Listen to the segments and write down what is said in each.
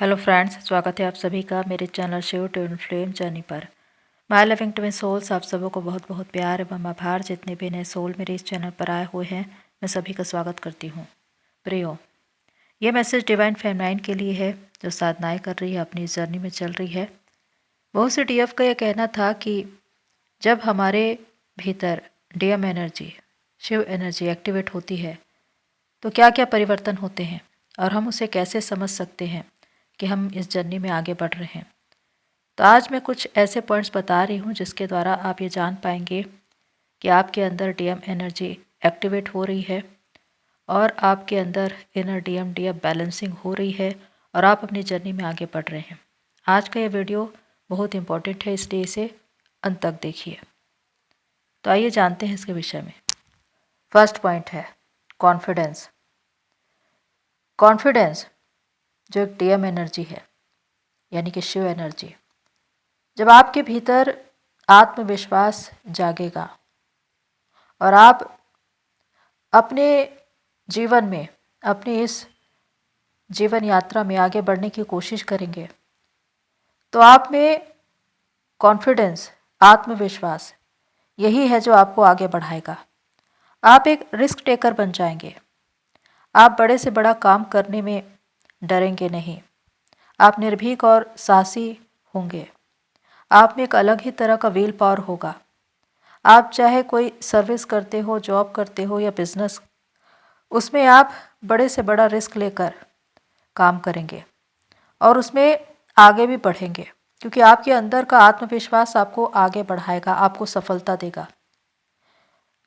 Hello friends, स्वागत है आप सभी का मेरे channel Shiv twin flame journey पर। माय लविंग ट्विन सोल्स, आप सबों को बहुत बहुत प्यार एवं आभार। जितने भी नए सोल मेरे इस चैनल पर आए हुए हैं, मैं सभी का स्वागत करती हूँ। प्रियो, ये मैसेज डिवाइन फेमिनाइन के लिए है जो साधनाएँ कर रही है, अपनी इस जर्नी में चल रही है। बहुत से डीएफ का यह कहना था कि जब हमारे भीतर DM energy, Shiv energy activate होती है तो क्या क्या परिवर्तन होते हैं और हम उसे कैसे समझ सकते हैं कि हम इस जर्नी में आगे बढ़ रहे हैं। तो आज मैं कुछ ऐसे पॉइंट्स बता रही हूँ जिसके द्वारा आप ये जान पाएंगे कि आपके अंदर डीएम एनर्जी एक्टिवेट हो रही है और आपके अंदर इनर डीएम डीएफ बैलेंसिंग हो रही है और आप अपनी जर्नी में आगे बढ़ रहे हैं। आज का ये वीडियो बहुत इंपॉर्टेंट है, इसलिए इसे अंत तक देखिए। तो आइए जानते हैं इसके विषय में। फर्स्ट पॉइंट है कॉन्फिडेंस। कॉन्फिडेंस जो एक डीएम एनर्जी है, यानी कि शिव एनर्जी, जब आपके भीतर आत्मविश्वास जागेगा और आप अपने जीवन में, अपनी इस जीवन यात्रा में आगे बढ़ने की कोशिश करेंगे, तो आप में कॉन्फिडेंस, आत्मविश्वास, यही है जो आपको आगे बढ़ाएगा। आप एक रिस्क टेकर बन जाएंगे। आप बड़े से बड़ा काम करने में डरेंगे नहीं। आप निर्भीक और साहसी होंगे। आप में एक अलग ही तरह का विल पावर होगा। आप चाहे कोई सर्विस करते हो, जॉब करते हो या बिजनेस, उसमें आप बड़े से बड़ा रिस्क लेकर काम करेंगे और उसमें आगे भी बढ़ेंगे, क्योंकि आपके अंदर का आत्मविश्वास आपको आगे बढ़ाएगा, आपको सफलता देगा।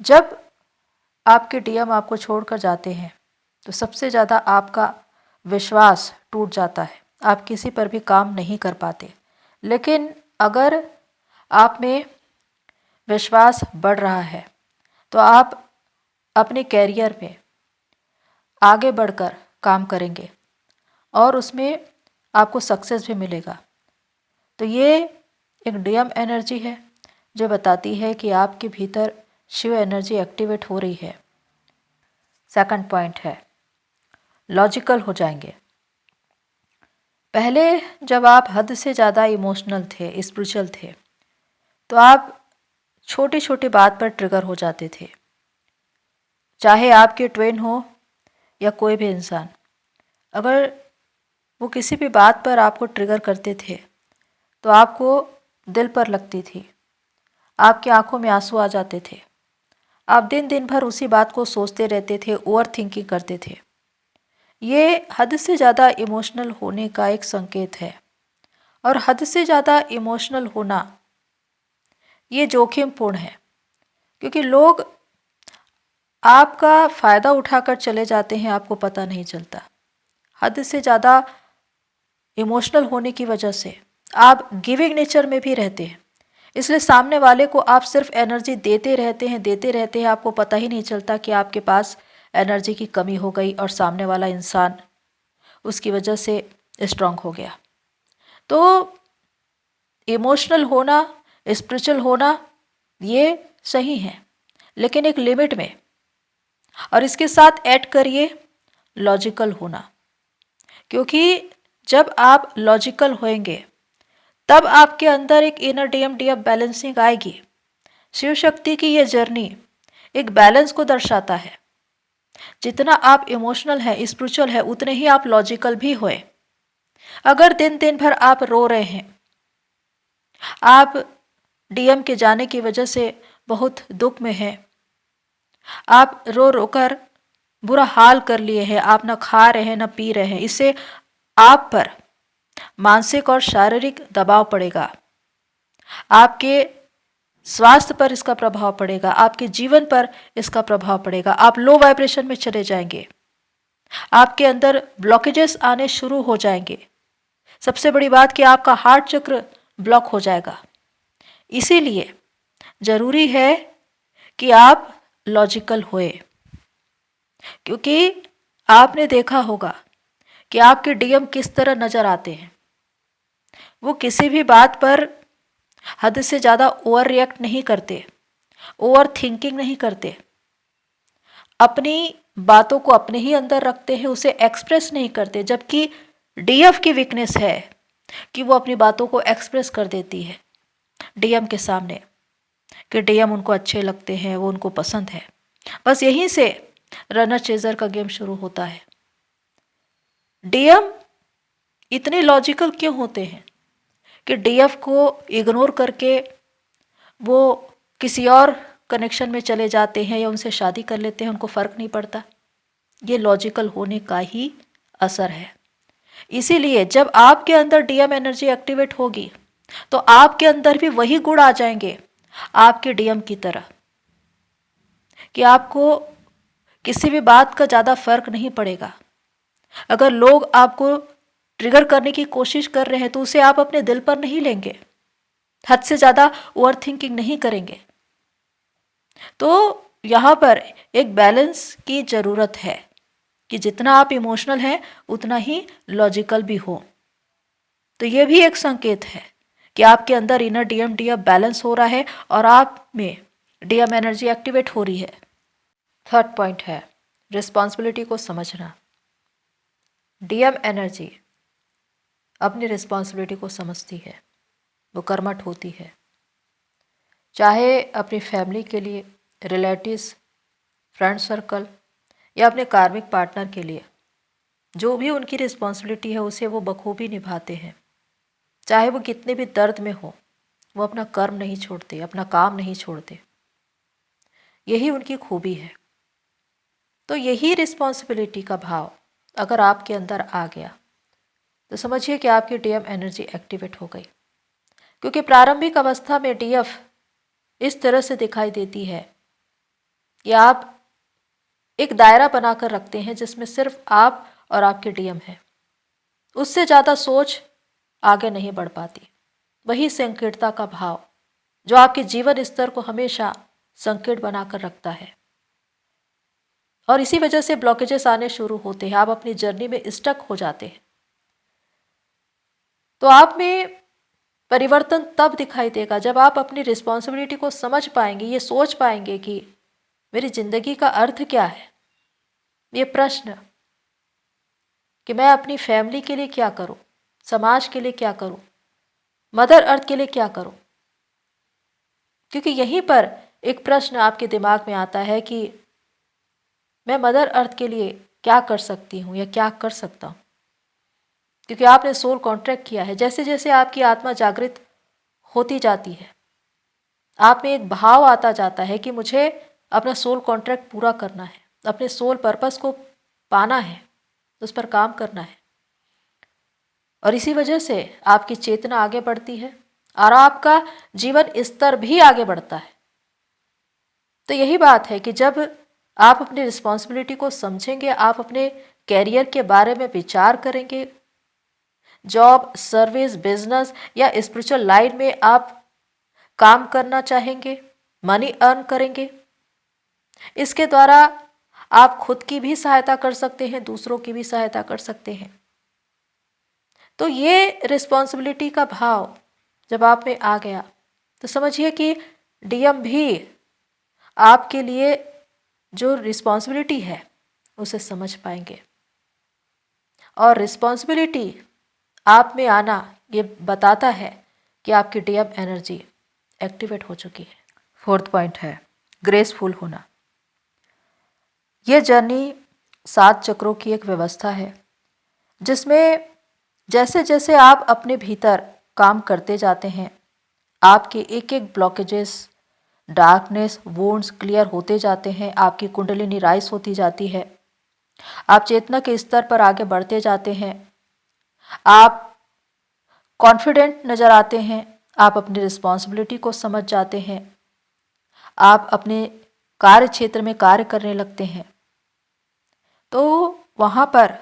जब आपके डीएम आपको छोड़कर जाते हैं तो सबसे ज़्यादा आपका विश्वास टूट जाता है। आप किसी पर भी काम नहीं कर पाते। लेकिन अगर आप में विश्वास बढ़ रहा है तो आप अपने कैरियर में आगे बढ़कर काम करेंगे और उसमें आपको सक्सेस भी मिलेगा। तो ये एक डीएम एनर्जी है जो बताती है कि आपके भीतर शिव एनर्जी एक्टिवेट हो रही है। सेकंड पॉइंट है लॉजिकल हो जाएंगे। पहले जब आप हद से ज़्यादा इमोशनल थे, स्पिरिचुअल थे, तो आप छोटी छोटी बात पर ट्रिगर हो जाते थे। चाहे आपके ट्विन हो या कोई भी इंसान, अगर वो किसी भी बात पर आपको ट्रिगर करते थे तो आपको दिल पर लगती थी, आपकी आंखों में आंसू आ जाते थे। आप दिन दिन भर उसी बात को सोचते रहते थे, ओवर थिंकिंग करते थे। ये हद से ज़्यादा इमोशनल होने का एक संकेत है और हद से ज़्यादा इमोशनल होना ये जोखिमपूर्ण है, क्योंकि लोग आपका फ़ायदा उठाकर चले जाते हैं, आपको पता नहीं चलता। हद से ज़्यादा इमोशनल होने की वजह से आप गिविंग नेचर में भी रहते हैं, इसलिए सामने वाले को आप सिर्फ एनर्जी देते रहते हैं, आपको पता ही नहीं चलता कि आपके पास एनर्जी की कमी हो गई और सामने वाला इंसान उसकी वजह से स्ट्रांग हो गया। तो इमोशनल होना, स्पिरिचुअल होना ये सही है, लेकिन एक लिमिट में, और इसके साथ ऐड करिए लॉजिकल होना, क्योंकि जब आप लॉजिकल होंगे तब आपके अंदर एक इनर डीएम डीएफ बैलेंसिंग आएगी। शिव शक्ति की ये जर्नी एक बैलेंस को दर्शाता है। जितना आप इमोशनल है, स्पिरिचुअल है, उतने ही आप लॉजिकल भी होए। अगर दिन दिन भर आप रो रहे हैं, आप डीएम के जाने की वजह से बहुत दुख में हैं, आप रो रो कर बुरा हाल कर लिए हैं, आप ना खा रहे हैं ना पी रहे हैं, इससे आप पर मानसिक और शारीरिक दबाव पड़ेगा, आपके स्वास्थ्य पर इसका प्रभाव पड़ेगा, आपके जीवन पर इसका प्रभाव पड़ेगा। आप लो वाइब्रेशन में चले जाएंगे, आपके अंदर ब्लॉकेजेस आने शुरू हो जाएंगे। सबसे बड़ी बात कि आपका हार्ट चक्र ब्लॉक हो जाएगा। इसीलिए जरूरी है कि आप लॉजिकल होए, क्योंकि आपने देखा होगा कि आपके डीएम किस तरह नजर आते हैं। वो किसी भी बात पर हद से ज़्यादा ओवर रिएक्ट नहीं करते, ओवर थिंकिंग नहीं करते, अपनी बातों को अपने ही अंदर रखते हैं, उसे एक्सप्रेस नहीं करते। जबकि डीएफ की वीकनेस है कि वो अपनी बातों को एक्सप्रेस कर देती है डीएम के सामने कि डीएम उनको अच्छे लगते हैं, वो उनको पसंद है। बस यहीं से रनर चेजर का गेम शुरू होता है। डीएम इतने लॉजिकल क्यों होते हैं कि डीएफ को इग्नोर करके वो किसी और कनेक्शन में चले जाते हैं या उनसे शादी कर लेते हैं, उनको फ़र्क नहीं पड़ता। ये लॉजिकल होने का ही असर है। इसीलिए जब आपके अंदर डीएम एनर्जी एक्टिवेट होगी तो आपके अंदर भी वही गुण आ जाएंगे आपके डीएम की तरह कि आपको किसी भी बात का ज़्यादा फर्क नहीं पड़ेगा। अगर लोग आपको ट्रिगर करने की कोशिश कर रहे हैं तो उसे आप अपने दिल पर नहीं लेंगे, हद से ज़्यादा ओवर थिंकिंग नहीं करेंगे। तो यहाँ पर एक बैलेंस की ज़रूरत है कि जितना आप इमोशनल हैं उतना ही लॉजिकल भी हो। तो ये भी एक संकेत है कि आपके अंदर इनर डीएम डीएफ बैलेंस हो रहा है और आप में डीएम एनर्जी एक्टिवेट हो रही है। थर्ड पॉइंट है रिस्पॉन्सिबिलिटी को समझना। डीएम एनर्जी अपनी रिस्पॉन्सिबिलिटी को समझती है, वो कर्मठ होती है, चाहे अपनी फैमिली के लिए, रिलेटिव्स, फ्रेंड सर्कल या अपने कार्मिक पार्टनर के लिए। जो भी उनकी रिस्पॉन्सिबिलिटी है उसे वो बखूबी निभाते हैं, चाहे वो कितने भी दर्द में हो। वो अपना कर्म नहीं छोड़ते, अपना काम नहीं छोड़ते, यही उनकी खूबी है। तो यही रिस्पॉन्सिबिलिटी का भाव अगर आपके अंदर आ गया तो समझिए कि आपकी डीएम एनर्जी एक्टिवेट हो गई। क्योंकि प्रारंभिक अवस्था में डीएफ इस तरह से दिखाई देती है कि आप एक दायरा बनाकर रखते हैं जिसमें सिर्फ आप और आपके डीएम है। उससे ज़्यादा सोच आगे नहीं बढ़ पाती। वही संकीर्णता का भाव जो आपके जीवन स्तर को हमेशा संकीर्ण बनाकर रखता है और इसी वजह से ब्लॉकेजेस आने शुरू होते हैं। आप अपनी जर्नी में स्टक हो जाते हैं। तो आप में परिवर्तन तब दिखाई देगा जब आप अपनी रिस्पॉन्सिबिलिटी को समझ पाएंगे, ये सोच पाएंगे कि मेरी जिंदगी का अर्थ क्या है। ये प्रश्न कि मैं अपनी फैमिली के लिए क्या करूं, समाज के लिए क्या करूं, मदर अर्थ के लिए क्या करूं। क्योंकि यहीं पर एक प्रश्न आपके दिमाग में आता है कि मैं मदर अर्थ के लिए क्या कर सकती हूँ या क्या कर सकता हूँ। क्योंकि आपने सोल कॉन्ट्रैक्ट किया है। जैसे जैसे आपकी आत्मा जागृत होती जाती है, आप में एक भाव आता जाता है कि मुझे अपना सोल कॉन्ट्रैक्ट पूरा करना है, अपने सोल पर्पस को पाना है, उस पर काम करना है। और इसी वजह से आपकी चेतना आगे बढ़ती है और आपका जीवन स्तर भी आगे बढ़ता है। तो यही बात है कि जब आप अपनी रिस्पॉन्सिबिलिटी को समझेंगे, आप अपने कैरियर के बारे में विचार करेंगे, जॉब, सर्विस, बिजनेस या स्पिरिचुअल लाइन में आप काम करना चाहेंगे, मनी अर्न करेंगे, इसके द्वारा आप खुद की भी सहायता कर सकते हैं, दूसरों की भी सहायता कर सकते हैं। तो ये रिस्पॉन्सिबिलिटी का भाव जब आप में आ गया तो समझिए कि डीएम भी आपके लिए जो रिस्पॉन्सिबिलिटी है उसे समझ पाएंगे। और रिस्पॉन्सिबिलिटी आप में आना ये बताता है कि आपकी डीएम एनर्जी एक्टिवेट हो चुकी है। फोर्थ पॉइंट है ग्रेसफुल होना। ये जर्नी 7 चक्रों की एक व्यवस्था है जिसमें जैसे जैसे आप अपने भीतर काम करते जाते हैं, आपके एक एक ब्लॉकेजेस, डार्कनेस, वुंड्स क्लियर होते जाते हैं, आपकी कुंडलिनी राइज होती जाती है, आप चेतना के स्तर पर आगे बढ़ते जाते हैं, आप कॉन्फिडेंट नज़र आते हैं, आप अपनी रिस्पॉन्सिबिलिटी को समझ जाते हैं, आप अपने कार्य क्षेत्र में कार्य करने लगते हैं। तो वहाँ पर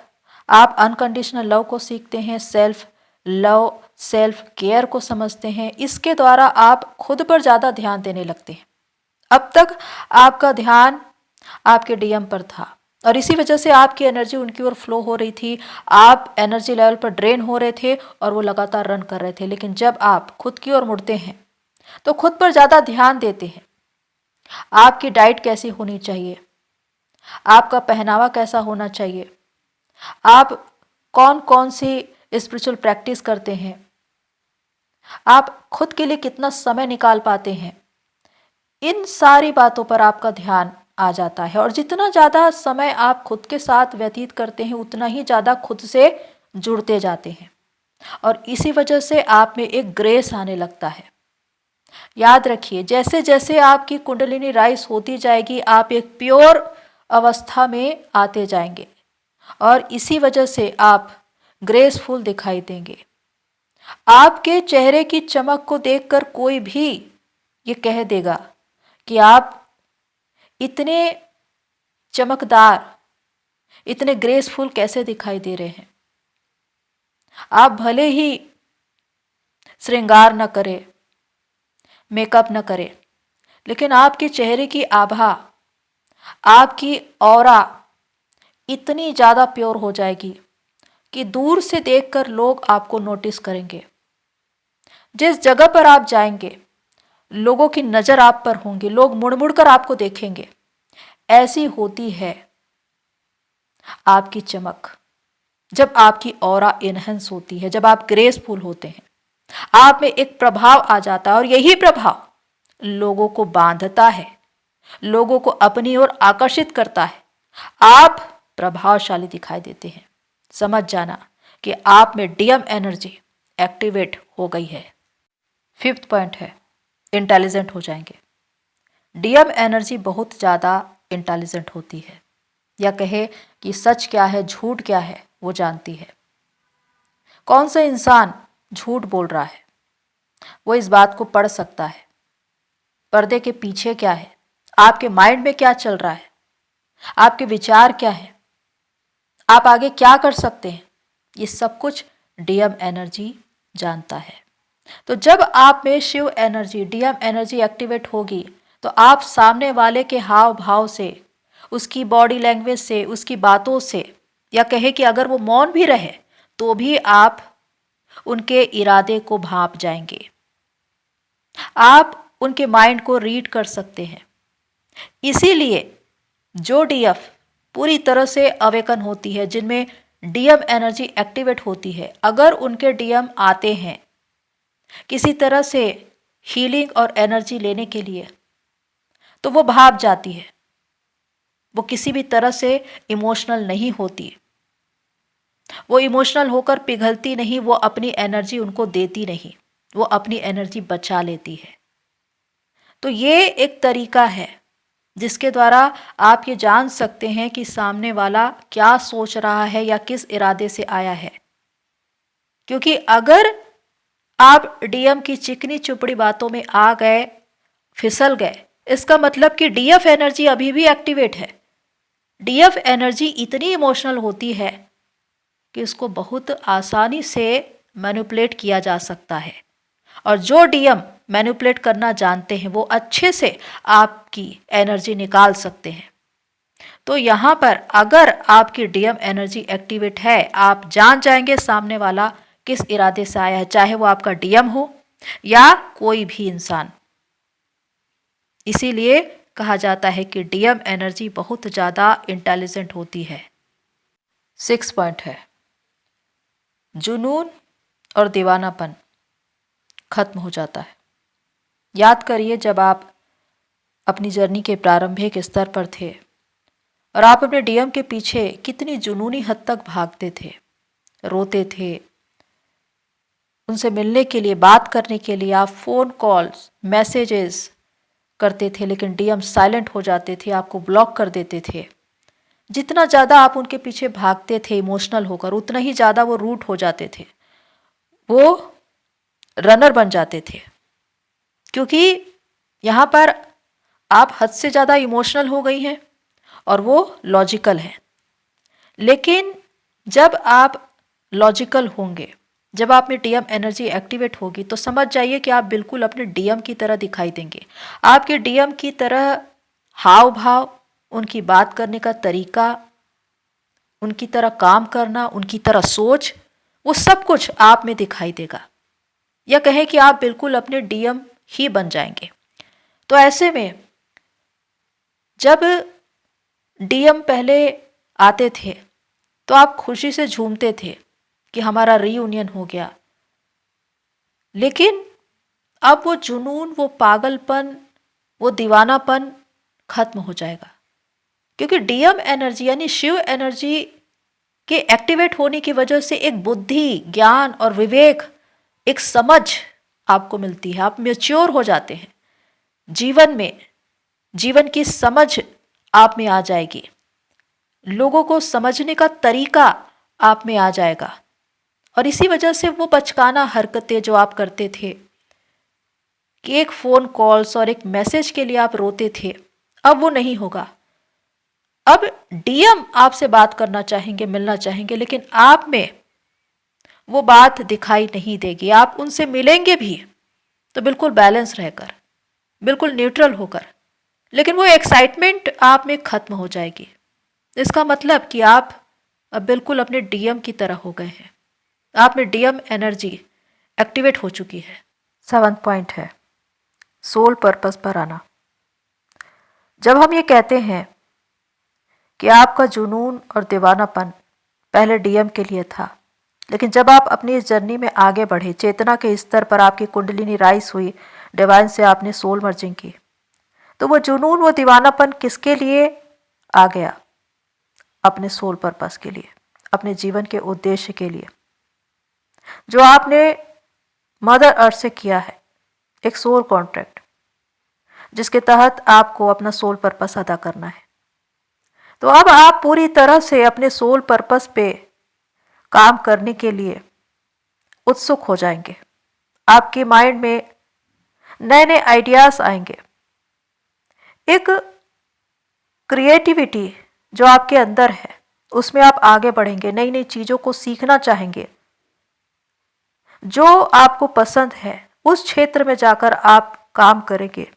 आप अनकंडीशनल लव को सीखते हैं, सेल्फ लव, सेल्फ केयर को समझते हैं। इसके द्वारा आप खुद पर ज़्यादा ध्यान देने लगते हैं। अब तक आपका ध्यान आपके डीएम पर था और इसी वजह से आपकी एनर्जी उनकी ओर फ्लो हो रही थी। आप एनर्जी लेवल पर ड्रेन हो रहे थे और वो लगातार रन कर रहे थे। लेकिन जब आप खुद की ओर मुड़ते हैं तो खुद पर ज़्यादा ध्यान देते हैं। आपकी डाइट कैसी होनी चाहिए, आपका पहनावा कैसा होना चाहिए, आप कौन कौन सी स्पिरिचुअल प्रैक्टिस करते हैं, आप खुद के लिए कितना समय निकाल पाते हैं, इन सारी बातों पर आपका ध्यान आ जाता है। और जितना ज़्यादा समय आप खुद के साथ व्यतीत करते हैं उतना ही ज़्यादा खुद से जुड़ते जाते हैं और इसी वजह से आप में एक ग्रेस आने लगता है। याद रखिए, जैसे जैसे आपकी कुंडलिनी राइज होती जाएगी आप एक प्योर अवस्था में आते जाएंगे और इसी वजह से आप ग्रेसफुल दिखाई देंगे। आपके चेहरे की चमक को देखकर कोई भी ये कह देगा कि आप इतने चमकदार, इतने ग्रेसफुल कैसे दिखाई दे रहे हैं। आप भले ही श्रृंगार न करें, मेकअप न करें, लेकिन आपके चेहरे की आभा, आपकी ऑरा इतनी ज़्यादा प्योर हो जाएगी कि दूर से देखकर लोग आपको नोटिस करेंगे। जिस जगह पर आप जाएंगे लोगों की नज़र आप पर होंगी, लोग मुड़ मुड़ कर आपको देखेंगे। ऐसी होती है आपकी चमक जब आपकी ऑरा इनहेंस होती है, जब आप ग्रेसफुल होते हैं, आप में एक प्रभाव आ जाता है और यही प्रभाव लोगों को बांधता है, लोगों को अपनी ओर आकर्षित करता है। आप प्रभावशाली दिखाई देते हैं। समझ जाना कि आप में डीएम एनर्जी एक्टिवेट हो गई है। 5th पॉइंट है, इंटेलिजेंट हो जाएंगे। डीएम एनर्जी बहुत ज़्यादा इंटेलिजेंट होती है, या कहे कि सच क्या है झूठ क्या है वो जानती है। कौन सा इंसान झूठ बोल रहा है वो इस बात को पढ़ सकता है। पर्दे के पीछे क्या है, आपके माइंड में क्या चल रहा है, आपके विचार क्या है, आप आगे क्या कर सकते हैं, ये सब कुछ डीएम एनर्जी जानता है। तो जब आप में Shiv energy, DM energy activate होगी तो आप सामने वाले के हाव भाव से, उसकी बॉडी लैंग्वेज से, उसकी बातों से, या कहे कि अगर वो मौन भी रहे तो भी आप उनके इरादे को भांप जाएंगे। आप उनके माइंड को रीड कर सकते हैं। इसीलिए जो डीएफ पूरी तरह से अवेकन होती है, जिनमें डीएम एनर्जी एक्टिवेट होती है, अगर उनके डीएम आते हैं किसी तरह से हीलिंग और एनर्जी लेने के लिए तो वो भाग जाती है। वो किसी भी तरह से इमोशनल नहीं होती, वो इमोशनल होकर पिघलती नहीं, वो अपनी एनर्जी उनको देती नहीं, वो अपनी एनर्जी बचा लेती है। तो ये एक तरीका है जिसके द्वारा आप ये जान सकते हैं कि सामने वाला क्या सोच रहा है या किस इरादे से आया है। क्योंकि अगर आप डीएम की चिकनी चुपड़ी बातों में आ गए, फिसल गए, इसका मतलब कि डीएफ एनर्जी अभी भी एक्टिवेट है। डीएफ एनर्जी इतनी इमोशनल होती है कि उसको बहुत आसानी से मैनिपुलेट किया जा सकता है, और जो डीएम मैनिपुलेट करना जानते हैं वो अच्छे से आपकी एनर्जी निकाल सकते हैं। तो यहाँ पर अगर आपकी डीएम एनर्जी एक्टिवेट है, आप जान जाएंगे सामने वाला किस इरादे से आया है, चाहे वो आपका डीएम हो या कोई भी इंसान। इसीलिए कहा जाता है कि डीएम एनर्जी बहुत ज़्यादा इंटेलिजेंट होती है। 6 पॉइंट है, जुनून और दीवानापन खत्म हो जाता है। याद करिए, जब आप अपनी जर्नी के प्रारंभिक स्तर पर थे और आप अपने डीएम के पीछे कितनी जुनूनी हद तक भागते थे, रोते थे, उनसे मिलने के लिए, बात करने के लिए आप फ़ोन कॉल्स, मैसेजेस करते थे, लेकिन डीएम साइलेंट हो जाते थे, आपको ब्लॉक कर देते थे। जितना ज़्यादा आप उनके पीछे भागते थे इमोशनल होकर, उतना ही ज़्यादा वो रूट हो जाते थे, वो रनर बन जाते थे। क्योंकि यहाँ पर आप हद से ज़्यादा इमोशनल हो गई हैं और वो लॉजिकल है। लेकिन जब आप लॉजिकल होंगे, जब आप में डीएम एनर्जी एक्टिवेट होगी, तो समझ जाइए कि आप बिल्कुल अपने डीएम की तरह दिखाई देंगे। आपके डीएम की तरह हाव भाव, उनकी बात करने का तरीका, उनकी तरह काम करना, उनकी तरह सोच, वो सब कुछ आप में दिखाई देगा। या कहें कि आप बिल्कुल अपने डीएम ही बन जाएंगे। तो ऐसे में जब डीएम पहले आते थे तो आप खुशी से झूमते थे, कि हमारा रीयूनियन हो गया, लेकिन अब वो जुनून, वो पागलपन, वो दीवानापन खत्म हो जाएगा, क्योंकि डीएम एनर्जी यानी शिव एनर्जी के एक्टिवेट होने की वजह से एक बुद्धि, ज्ञान और विवेक, एक समझ आपको मिलती है। आप मैच्योर हो जाते हैं जीवन में, जीवन की समझ आप में आ जाएगी, लोगों को समझने का तरीका आप में आ जाएगा। और इसी वजह से वो बचकाना हरकतें जो आप करते थे कि एक फ़ोन कॉल्स और एक मैसेज के लिए आप रोते थे, अब वो नहीं होगा। अब डीएम आपसे बात करना चाहेंगे, मिलना चाहेंगे, लेकिन आप में वो बात दिखाई नहीं देगी। आप उनसे मिलेंगे भी तो बिल्कुल बैलेंस रहकर, बिल्कुल न्यूट्रल होकर, लेकिन वो एक्साइटमेंट आप में खत्म हो जाएगी। इसका मतलब कि आप अब बिल्कुल अपने डीएम की तरह हो गए हैं, आप में डीएम एनर्जी एक्टिवेट हो चुकी है। 7th पॉइंट है सोल पर्पस पर आना। जब हम ये कहते हैं कि आपका जुनून और दीवानापन पहले डीएम के लिए था, लेकिन जब आप अपनी इस जर्नी में आगे बढ़े, चेतना के स्तर पर आपकी कुंडलिनी राइज हुई, डिवाइन से आपने सोल मर्जिंग की, तो वो जुनून, वो दीवानापन किसके लिए आ गया? अपने सोल पर्पस के लिए, अपने जीवन के उद्देश्य के लिए, जो आपने मदर अर्थ से किया है, एक सोल कॉन्ट्रैक्ट जिसके तहत आपको अपना सोल पर्पस अदा करना है। तो अब आप पूरी तरह से अपने सोल पर्पस पे काम करने के लिए उत्सुक हो जाएंगे। आपके माइंड में नए नए आइडियाज आएंगे, एक क्रिएटिविटी जो आपके अंदर है उसमें आप आगे बढ़ेंगे, नई नई चीज़ों को सीखना चाहेंगे। जो आपको पसंद है उस क्षेत्र में जाकर आप काम करेंगे,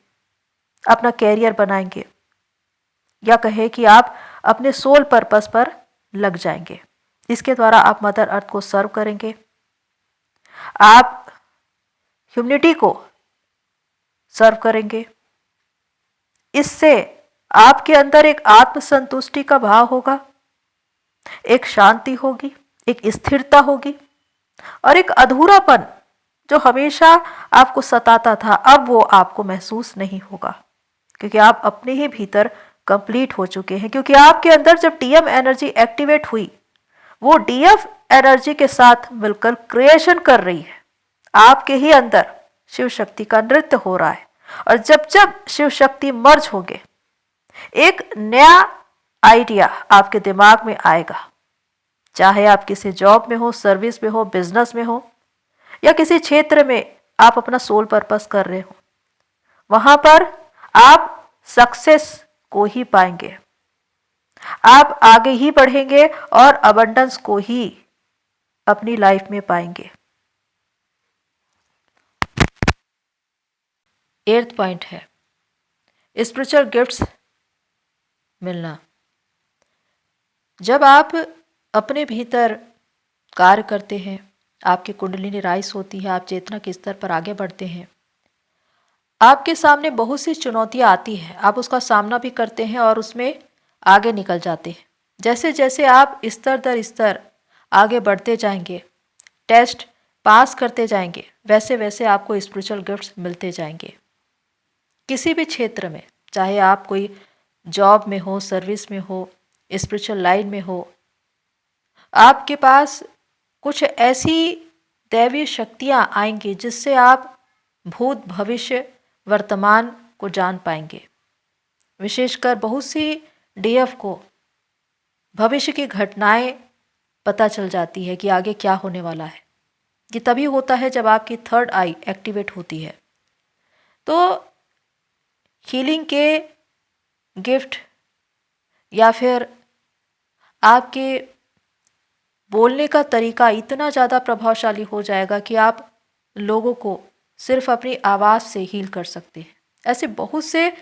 अपना कैरियर बनाएंगे, या कहे कि आप अपने सोल पर्पस पर लग जाएंगे। इसके द्वारा आप मदर अर्थ को सर्व करेंगे, आप ह्यूमनिटी को सर्व करेंगे। इससे आपके अंदर एक आत्मसंतुष्टि का भाव होगा, एक शांति होगी, एक स्थिरता होगी, और एक अधूरापन जो हमेशा आपको सताता था, अब वो आपको महसूस नहीं होगा, क्योंकि आप अपने ही भीतर कंप्लीट हो चुके हैं। क्योंकि आपके अंदर जब डीएम एनर्जी एक्टिवेट हुई, वो डीएफ एनर्जी के साथ मिलकर क्रिएशन कर रही है। आपके ही अंदर शिव शक्ति का नृत्य हो रहा है, और जब जब शिव शक्ति मर्ज होंगे, एक नया आइडिया आपके दिमाग में आएगा, चाहे आप किसी जॉब में हो, सर्विस में हो, बिजनेस में हो, या किसी क्षेत्र में आप अपना सोल पर्पस कर रहे हो, वहां पर आप सक्सेस को ही पाएंगे, आप आगे ही बढ़ेंगे और अबंडेंस को ही अपनी लाइफ में पाएंगे। 8th पॉइंट है स्पिरिचुअल गिफ्ट्स मिलना। जब आप अपने भीतर कार्य करते हैं, आपकी कुंडलिनी राइज होती है, आप चेतना के स्तर पर आगे बढ़ते हैं, आपके सामने बहुत सी चुनौतियां आती हैं, आप उसका सामना भी करते हैं और उसमें आगे निकल जाते हैं। जैसे जैसे आप स्तर दर स्तर आगे बढ़ते जाएंगे, टेस्ट पास करते जाएंगे, वैसे वैसे आपको स्पिरिचुअल गिफ्ट्स मिलते जाएंगे। किसी भी क्षेत्र में, चाहे आप कोई जॉब में हो, सर्विस में हो, स्पिरिचुअल लाइन में हो, आपके पास कुछ ऐसी दैवीय शक्तियाँ आएंगी जिससे आप भूत, भविष्य, वर्तमान को जान पाएंगे। विशेषकर बहुत सी डीएफ को भविष्य की घटनाएं पता चल जाती है कि आगे क्या होने वाला है। ये तभी होता है जब आपकी 3rd आई एक्टिवेट होती है। तो हीलिंग के गिफ्ट या फिर आपके बोलने का तरीका इतना ज़्यादा प्रभावशाली हो जाएगा कि आप लोगों को सिर्फ अपनी आवाज़ से हील कर सकते हैं। ऐसे बहुत से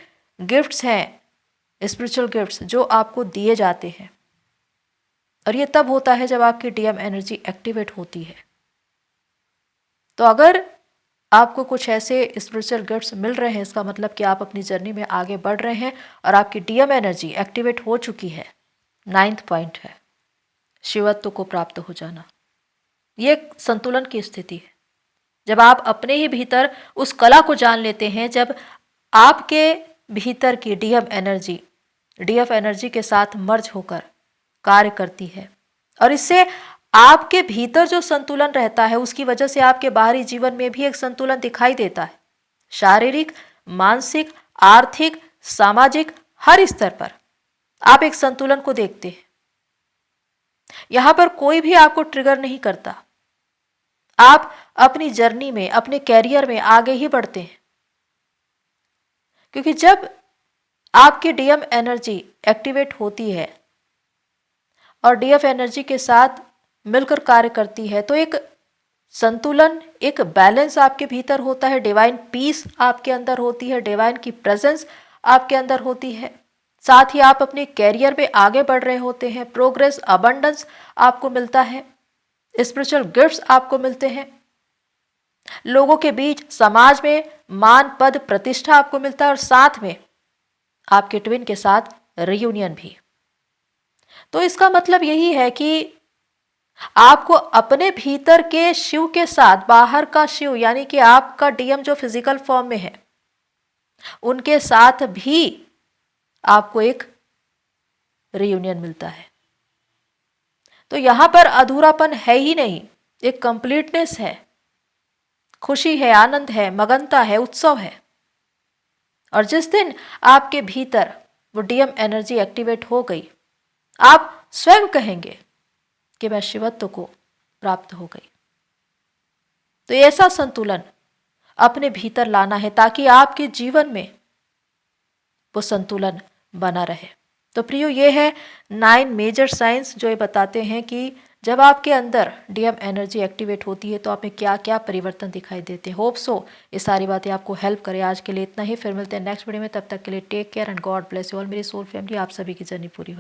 गिफ्ट्स हैं, स्पिरिचुअल गिफ्ट्स, जो आपको दिए जाते हैं, और ये तब होता है जब आपकी डीएम एनर्जी एक्टिवेट होती है। तो अगर आपको कुछ ऐसे स्पिरिचुअल गिफ्ट्स मिल रहे हैं, इसका मतलब कि आप अपनी जर्नी में आगे बढ़ रहे हैं और आपकी डीएम एनर्जी एक्टिवेट हो चुकी है। 9th पॉइंट है शिवत्व को प्राप्त हो जाना। ये एक संतुलन की स्थिति है। जब आप अपने ही भीतर उस कला को जान लेते हैं, जब आपके भीतर की डीएफ एनर्जी के साथ मर्ज होकर कार्य करती है, और इससे आपके भीतर जो संतुलन रहता है उसकी वजह से आपके बाहरी जीवन में भी एक संतुलन दिखाई देता है। शारीरिक, मानसिक, आर्थिक, सामाजिक, हर स्तर पर आप एक संतुलन को देखते हैं। यहां पर कोई भी आपको ट्रिगर नहीं करता। आप अपनी जर्नी में, अपने कैरियर में आगे ही बढ़ते हैं, क्योंकि जब आपकी डीएम एनर्जी एक्टिवेट होती है और डीएफ एनर्जी के साथ मिलकर कार्य करती है, तो एक संतुलन, एक बैलेंस आपके भीतर होता है। डिवाइन पीस आपके अंदर होती है, डिवाइन की प्रेजेंस आपके अंदर होती है। साथ ही आप अपने कैरियर में आगे बढ़ रहे होते हैं। प्रोग्रेस, अबंडेंस आपको मिलता है, स्पिरिचुअल गिफ्ट्स आपको मिलते हैं, लोगों के बीच, समाज में मान, पद, प्रतिष्ठा आपको मिलता है, और साथ में आपके ट्विन के साथ रियूनियन भी। तो इसका मतलब यही है कि आपको अपने भीतर के शिव के साथ बाहर का शिव, यानी कि आपका डीएम जो फिजिकल फॉर्म में है, उनके साथ भी आपको एक रियूनियन मिलता है। तो यहां पर अधूरापन है ही नहीं, एक कंप्लीटनेस है, खुशी है, आनंद है, मगनता है, उत्सव है। और जिस दिन आपके भीतर वो डीएम एनर्जी एक्टिवेट हो गई, आप स्वयं कहेंगे कि मैं शिवत्व को प्राप्त हो गई। तो ऐसा संतुलन अपने भीतर लाना है ताकि आपके जीवन में वो संतुलन बना रहे। तो प्रियो, ये है 9 मेजर साइंस जो ये बताते हैं कि जब आपके अंदर डीएम एनर्जी एक्टिवेट होती है तो आप में क्या क्या परिवर्तन दिखाई देते हैं। होप सो ये सारी बातें आपको हेल्प करें। आज के लिए इतना ही, फिर मिलते हैं नेक्स्ट वीडियो में। तब तक के लिए take care and God bless you all. मेरी सोल फैमिली, आप सभी की जर्नी पूरी हो।